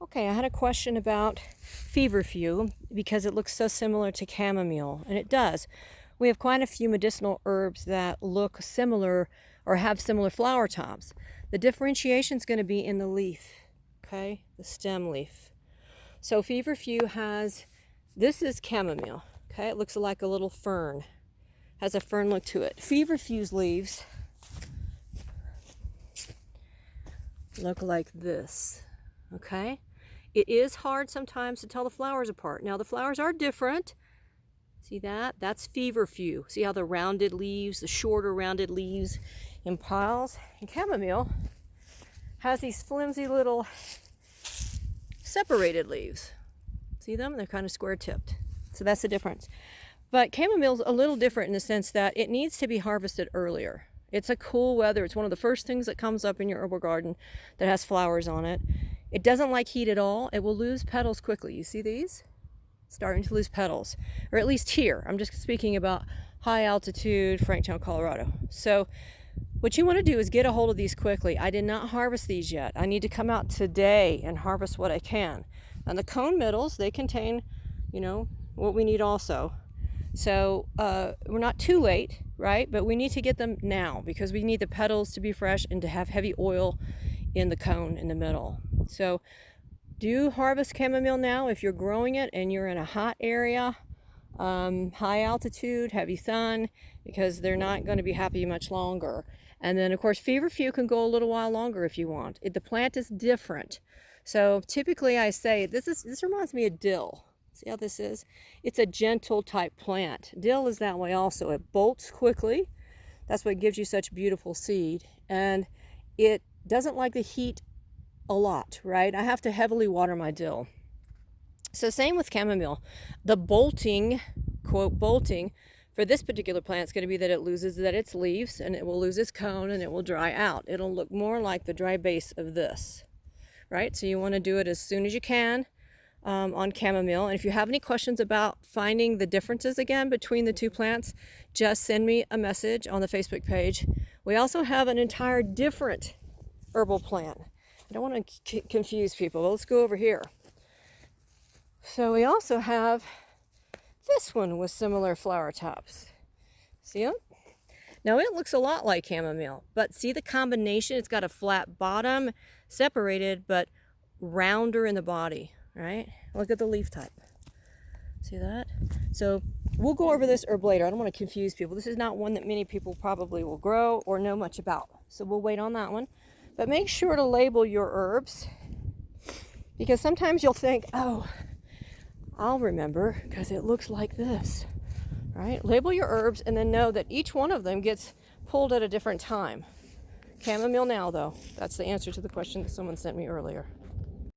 Okay, I had a question about feverfew because it looks so similar to chamomile, and it does. We have quite a few medicinal herbs that look similar or have similar flower tops. The differentiation is going to be in the leaf, okay, the stem leaf. So feverfew has, this is chamomile, okay, it looks like a little fern, has a fern look to it. Feverfew's leaves look like this, okay? It is hard sometimes to tell the flowers apart. Now the flowers are different. See that? That's feverfew. See how the rounded leaves, the shorter rounded leaves in piles? And chamomile has these flimsy little separated leaves. See them? They're kind of square tipped. So that's the difference. But chamomile's a little different in the sense that it needs to be harvested earlier. It's a cool weather. It's one of the first things that comes up in your herbal garden that has flowers on it. It doesn't like heat at all. It will lose petals quickly. You see these? Starting to lose petals, or at least here. I'm just speaking about high altitude, Franktown, Colorado. So what you want to do is get a hold of these quickly. I did not harvest these yet. I need to come out today and harvest what I can. And the cone middles, they contain, what we need also. So we're not too late, right? But we need to get them now because we need the petals to be fresh and to have heavy oil in the cone in the middle. So do harvest chamomile now if you're growing it and you're in a hot area, high altitude, heavy sun, because they're not going to be happy much longer. And then of course feverfew can go a little while longer if you want. The plant is different. So typically I say this reminds me of dill. See how this is? It's a gentle type plant. Dill is that way also. It bolts quickly. That's what gives you such beautiful seed. And it doesn't like the heat a lot, right? I have to heavily water my dill. So same with chamomile. The bolting, quote, bolting for this particular plant is going to be that it loses its leaves and it will lose its cone and it will dry out. It'll look more like the dry base of this, right? So you want to do it as soon as you can. On chamomile. And if you have any questions about finding the differences again between the two plants, just send me a message on the Facebook page. We also have an entire different herbal plant. I don't want to confuse people. Let's go over here. So we also have this one with similar flower tops. See it? Now it looks a lot like chamomile, but see the combination? It's got a flat bottom, separated, but rounder in the body. Right? Look at the leaf type. See that? So we'll go over this herb later. I don't want to confuse people. This is not one that many people probably will grow or know much about. So we'll wait on that one. But make sure to label your herbs because sometimes you'll think, oh, I'll remember because it looks like this. Right? Label your herbs and then know that each one of them gets pulled at a different time. Chamomile now, though. That's the answer to the question that someone sent me earlier.